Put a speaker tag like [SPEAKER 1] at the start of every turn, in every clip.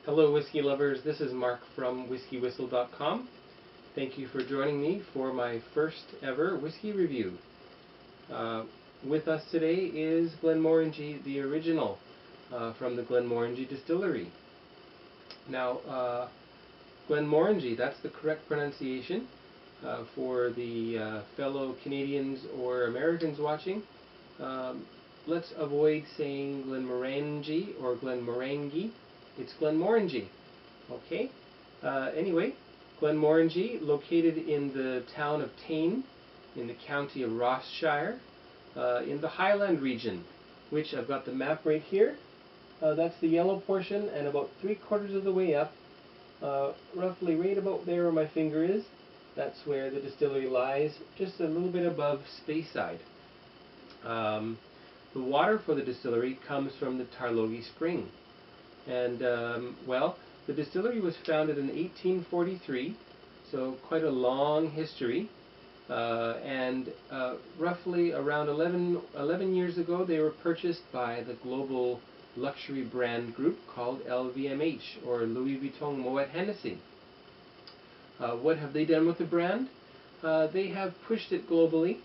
[SPEAKER 1] Hello whiskey lovers, this is Mark from WhiskyWhistle.com. Thank you for joining me for my first ever whiskey review. With us today is Glenmorangie, the original, from the Glenmorangie Distillery. Now, Glenmorangie, that's the correct pronunciation for the fellow Canadians or Americans watching. Let's avoid saying Glenmorangie or Glenmorangie. It's Glenmorangie. Okay? Anyway, Glenmorangie, located in the town of Tain, in the county of Ross-shire, in the Highland region, which I've got the map right here. That's the yellow portion, and about 3/4 of the way up, roughly right about there where my finger is, that's where the distillery lies, just a little bit above Speyside. The water for the distillery comes from the Tarlogie Spring. And, well, the distillery was founded in 1843, so quite a long history. And roughly around 11 years ago, they were purchased by the global luxury brand group called LVMH, or Louis Vuitton Moet Hennessy. What have they done with the brand? They have pushed it globally,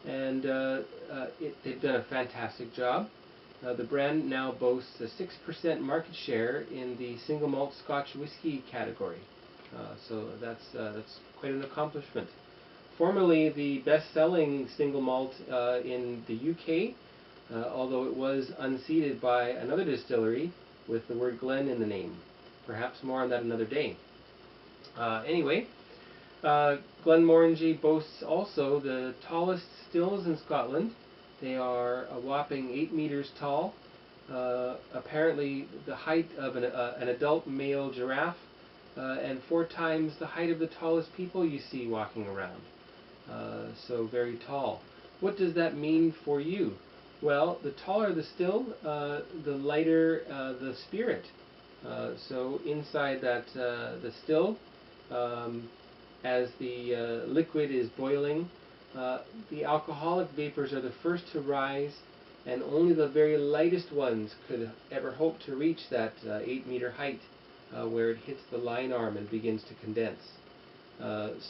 [SPEAKER 1] and they've done a fantastic job. The brand now boasts a 6% market share in the single malt Scotch whisky category. So that's quite an accomplishment. Formerly the best-selling single malt in the UK, although it was unseated by another distillery with the word Glen in the name. Perhaps more on that another day. Anyway, Glenmorangie boasts also the tallest stills in Scotland. They are a whopping 8 meters tall, apparently the height of an adult male giraffe, and 4 times the height of the tallest people you see walking around. So very tall. What does that mean for you? Well, the taller the still, the lighter the spirit. So inside that the still, as the liquid is boiling, the alcoholic vapors are the first to rise, and only the very lightest ones could ever hope to reach that 8-meter height where it hits the line arm and begins to condense.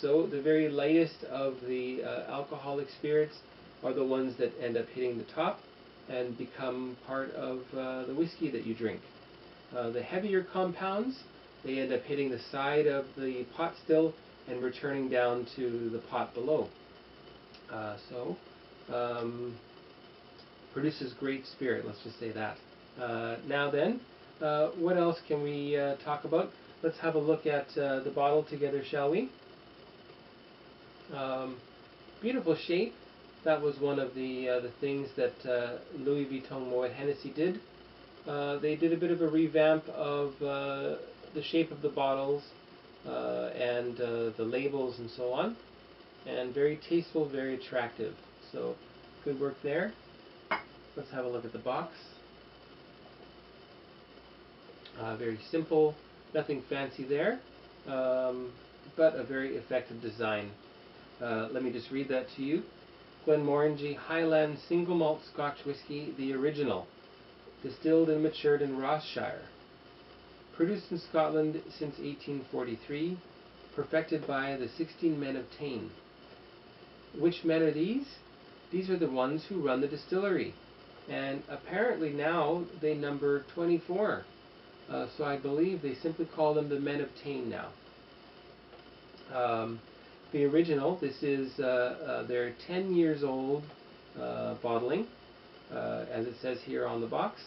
[SPEAKER 1] So the very lightest of the alcoholic spirits are the ones that end up hitting the top and become part of the whiskey that you drink. The heavier compounds, they end up hitting the side of the pot still and returning down to the pot below. Produces great spirit, let's just say that. Now then, what else can we talk about? Let's have a look at the bottle together, shall we? Beautiful shape. That was one of the things that Louis Vuitton Moet Hennessy did. They did a bit of a revamp of the shape of the bottles and the labels and so on. And very tasteful, very attractive. So, good work there. Let's have a look at the box. Very simple, nothing fancy there, but a very effective design. Let me just read that to you. Glenmorangie Highland Single Malt Scotch Whisky, the original. Distilled and matured in Ross-shire. Produced in Scotland since 1843. Perfected by the 16 men of Tain. Which men are these? These are the ones who run the distillery. And apparently now they number 24. So I believe they simply call them the men of Tain now. The original, this is their 10 years old bottling, as it says here on the box.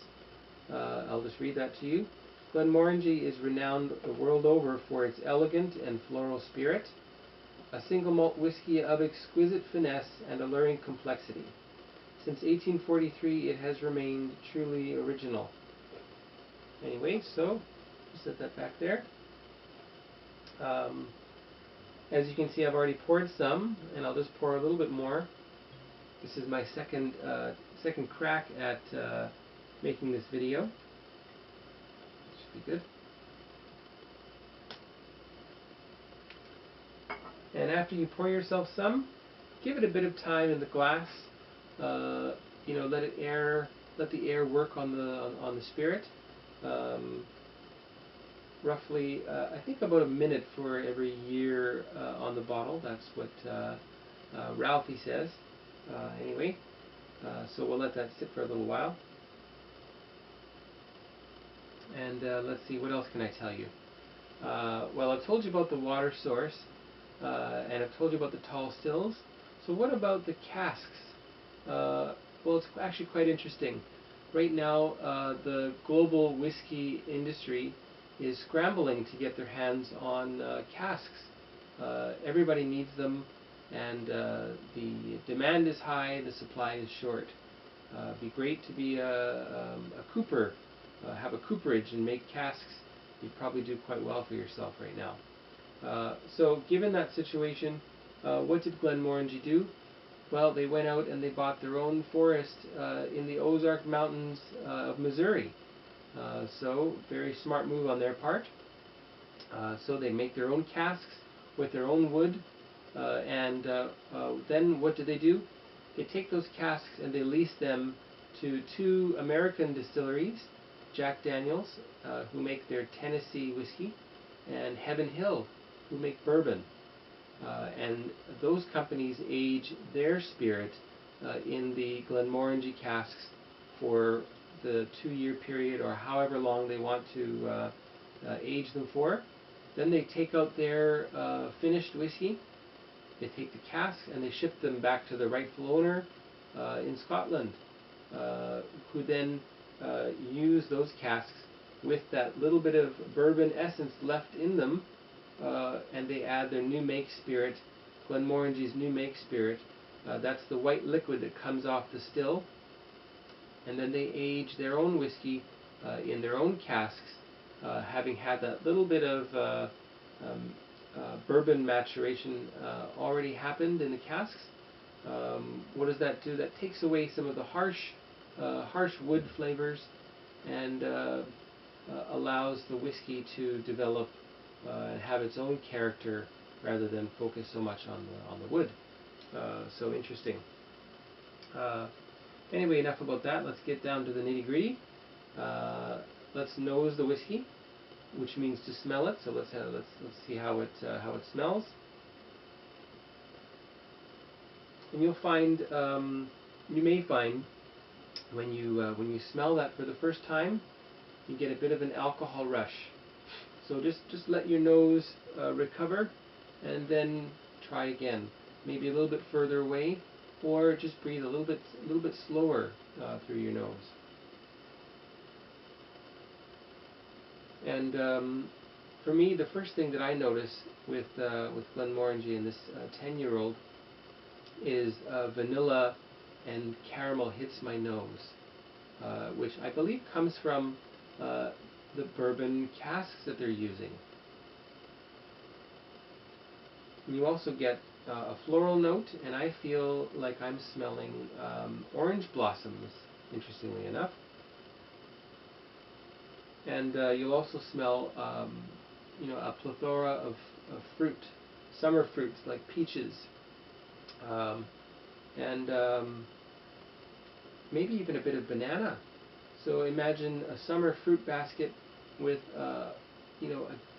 [SPEAKER 1] I'll just read that to you. Glenmorangie is renowned the world over for its elegant and floral spirit. A single malt whiskey of exquisite finesse and alluring complexity. Since 1843 it has remained truly original. Anyway, so set that back there. As you can see, I've already poured some, and I'll just pour a little bit more. This is my second crack at making this video. Should be good. And after you pour yourself some, give it a bit of time in the glass. You know, let the air work on the spirit. roughly, I think about a minute for every year on the bottle. That's what Ralphie says. Anyway, so we'll let that sit for a little while. And let's see, what else can I tell you? Well, I've told you about the water source, and I've told you about the tall stills. So what about the casks? Well, it's actually quite interesting. Right now, the global whiskey industry is scrambling to get their hands on casks. Everybody needs them, and the demand is high, the supply is short. It'd be great to be a cooper, have a cooperage and make casks. You'd probably do quite well for yourself right now. So given that situation, what did Glenmorangie do? Well, they went out and they bought their own forest in the Ozark Mountains of Missouri. So very smart move on their part. So they make their own casks with their own wood, and then what do? They take those casks and they lease them to two American distilleries, Jack Daniels, who make their Tennessee whiskey, and Heaven Hill, who make bourbon. And those companies age their spirit in the Glenmorangie casks for the 2-year period or however long they want to age them for. Then they take out their finished whiskey, they take the casks and they ship them back to the rightful owner in Scotland, who then use those casks with that little bit of bourbon essence left in them, and they add their new make spirit, Glenmorangie's new make spirit. That's the white liquid that comes off the still, and then they age their own whiskey in their own casks, having had that little bit of bourbon maturation already happened in the casks. What does that do? That takes away some of the harsh wood flavors and allows the whiskey to develop and have its own character rather than focus so much on the wood. So interesting. Anyway, enough about that. Let's get down to the nitty-gritty. Let's nose the whiskey, which means to smell it. So let's see how it smells. And you'll find, you may find, when you smell that for the first time, you get a bit of an alcohol rush. So just let your nose recover, and then try again. Maybe a little bit further away, or just breathe a little bit slower through your nose. And for me, the first thing that I notice with Glenmorangie and this 10-year-old is vanilla and caramel hits my nose, which I believe comes from the bourbon casks that they're using. And you also get a floral note, and I feel like I'm smelling orange blossoms, interestingly enough. And you'll also smell a plethora of fruit, summer fruits like peaches, and maybe even a bit of banana. So imagine a summer fruit basket with a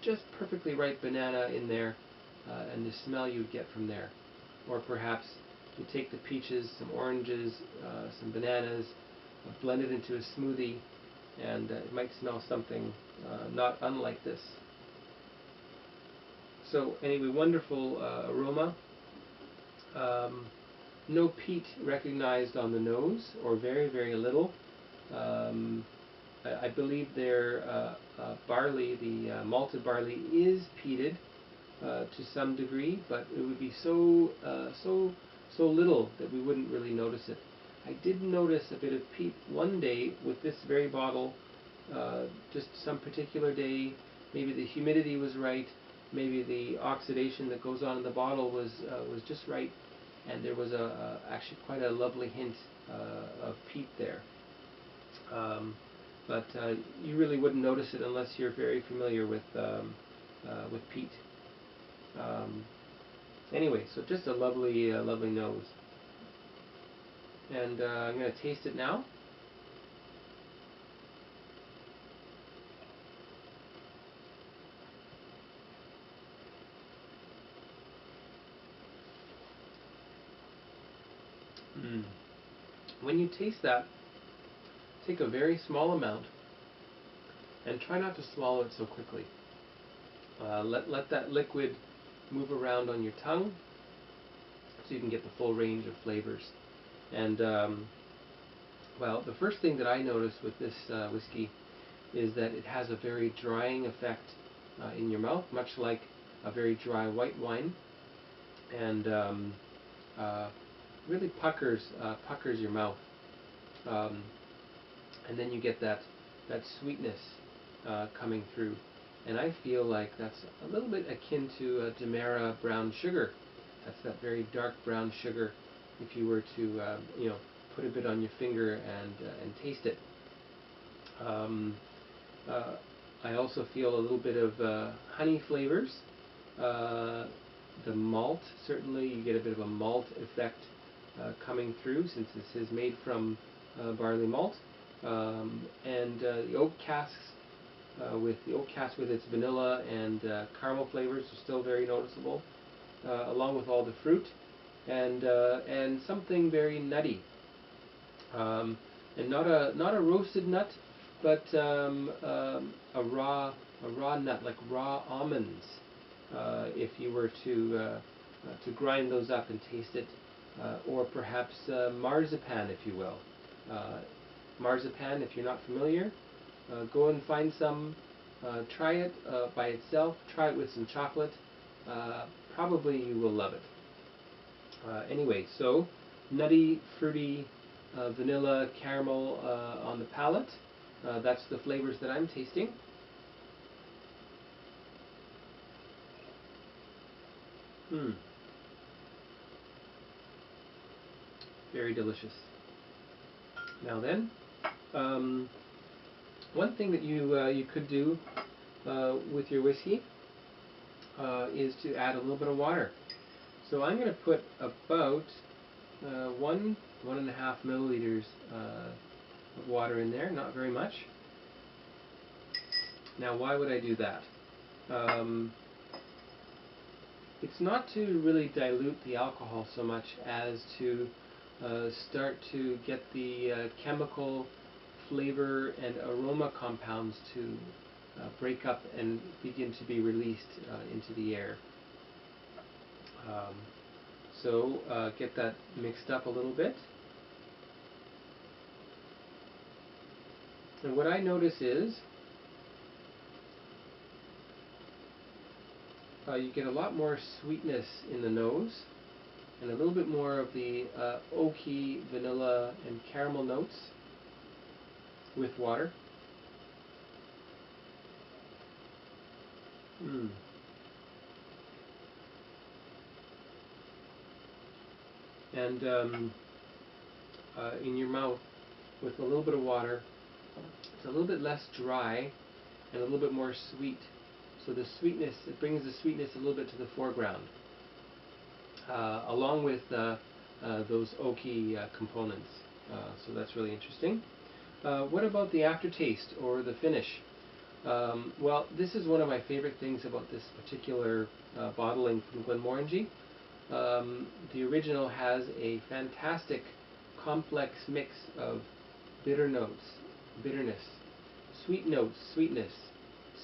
[SPEAKER 1] just perfectly ripe banana in there, and the smell you get from there. Or perhaps you take the peaches, some oranges, some bananas, blend it into a smoothie, and it might smell something not unlike this. So anyway, wonderful aroma. No peat recognized on the nose, or very, very little. I believe their barley, the malted barley, is peated to some degree, but it would be so little that we wouldn't really notice it. I did notice a bit of peat one day with this very bottle, just some particular day. Maybe the humidity was right, maybe the oxidation that goes on in the bottle was just right, and there was actually quite a lovely hint of peat there. But you really wouldn't notice it unless you're very familiar with peat. Anyway, so just a lovely nose. And I'm going to taste it now. When you taste that, take a very small amount and try not to swallow it so quickly. Let that liquid move around on your tongue so you can get the full range of flavors. And well, the first thing that I noticed with this whiskey is that it has a very drying effect in your mouth, much like a very dry white wine, and really puckers your mouth. And then you get that sweetness coming through. And I feel like that's a little bit akin to Demerara brown sugar. That's that very dark brown sugar. If you were to, put a bit on your finger and taste it. I also feel a little bit of honey flavors. The malt, certainly you get a bit of a malt effect coming through, since this is made from barley malt. And the oak casks, with its vanilla and caramel flavors, are still very noticeable, along with all the fruit, and something very nutty, and not a roasted nut, but a raw nut, like raw almonds. If you were to grind those up and taste it, or perhaps marzipan, if you will. Marzipan, if you're not familiar, go and find some. Try it by itself. Try it with some chocolate. Probably you will love it. Anyway, so nutty, fruity, vanilla, caramel on the palate. That's the flavors that I'm tasting. Very delicious. Now then, one thing that you could do with your whiskey is to add a little bit of water. So I'm going to put about 1.5 milliliters of water in there, not very much. Now, why would I do that? It's not to really dilute the alcohol so much as to start to get the chemical flavor and aroma compounds to break up and begin to be released into the air. So get that mixed up a little bit. And what I notice is you get a lot more sweetness in the nose, and a little bit more of the oaky, vanilla, and caramel notes with water. And in your mouth, with a little bit of water, it's a little bit less dry and a little bit more sweet. So the sweetness, it brings the sweetness a little bit to the foreground, along with those oaky components. So that's really interesting. What about the aftertaste or the finish? Well, this is one of my favorite things about this particular bottling from Glenmorangie. The original has a fantastic complex mix of bitter notes, bitterness, sweet notes, sweetness,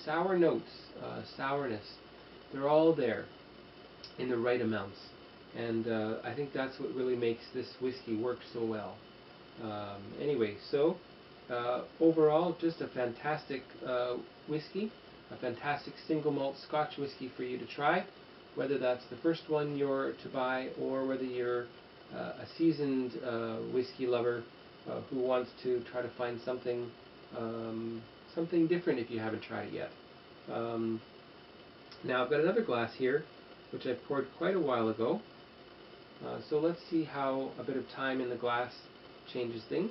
[SPEAKER 1] sour notes, sourness. They're all there in the right amounts, and I think that's what really makes this whiskey work so well. Anyway, so overall, just a fantastic whiskey, a fantastic single malt Scotch whiskey for you to try, whether that's the first one you're to buy or whether you're a seasoned whiskey lover who wants to try to find something different if you haven't tried it yet. Now I've got another glass here which I poured quite a while ago, so let's see how a bit of time in the glass changes things.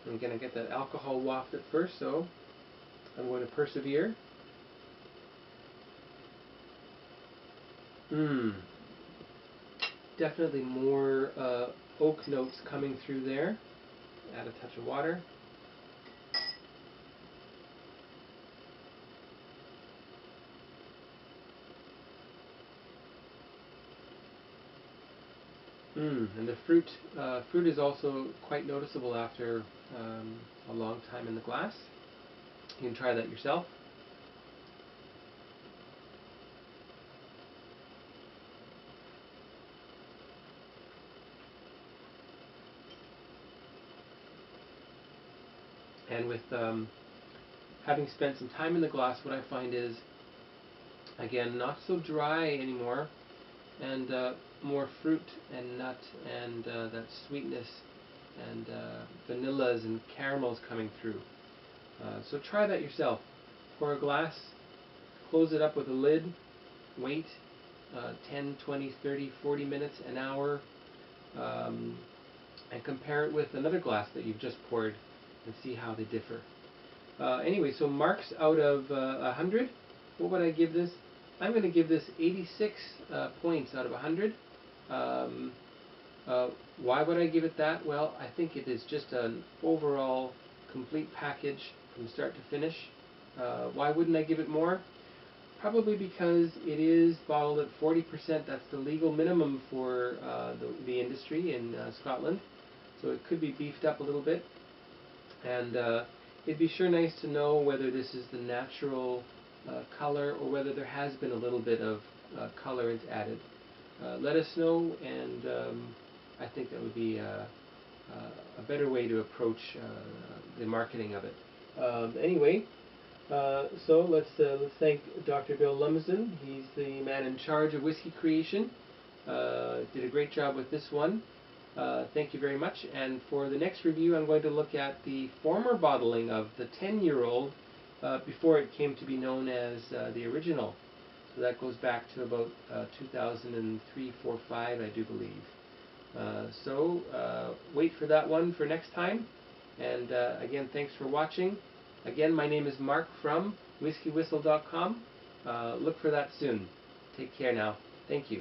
[SPEAKER 1] I'm going to get that alcohol waft at first, so I'm going to persevere. Definitely more oak notes coming through there. Add a touch of water. And the fruit is also quite noticeable after a long time in the glass. You can try that yourself. And with having spent some time in the glass, what I find is, again, not so dry anymore, and more fruit and nut and that sweetness and vanillas and caramels coming through. So try that yourself. Pour a glass, close it up with a lid, wait 10, 20, 30, 40 minutes, an hour, and compare it with another glass that you've just poured and see how they differ. Anyway, so marks out of 100. What would I give this? I'm going to give this 86 points out of 100. Why would I give it that? Well, I think it is just an overall complete package from start to finish. Why wouldn't I give it more? Probably because it is bottled at 40%. That's the legal minimum for the industry in Scotland. So it could be beefed up a little bit. And it'd be sure nice to know whether this is the natural color or whether there has been a little bit of colorant added. Let us know, and I think that would be a better way to approach the marketing of it. Anyway, so let's thank Dr. Bill Lumsden. He's the man in charge of whiskey creation. Did a great job with this one. Thank you very much. And for the next review, I'm going to look at the former bottling of the 10-year-old before it came to be known as the original. So that goes back to about 2003, 4, 5, I do believe. So wait for that one for next time. And again, thanks for watching. Again, my name is Mark from WhiskyWhistle.com. Look for that soon. Take care now. Thank you.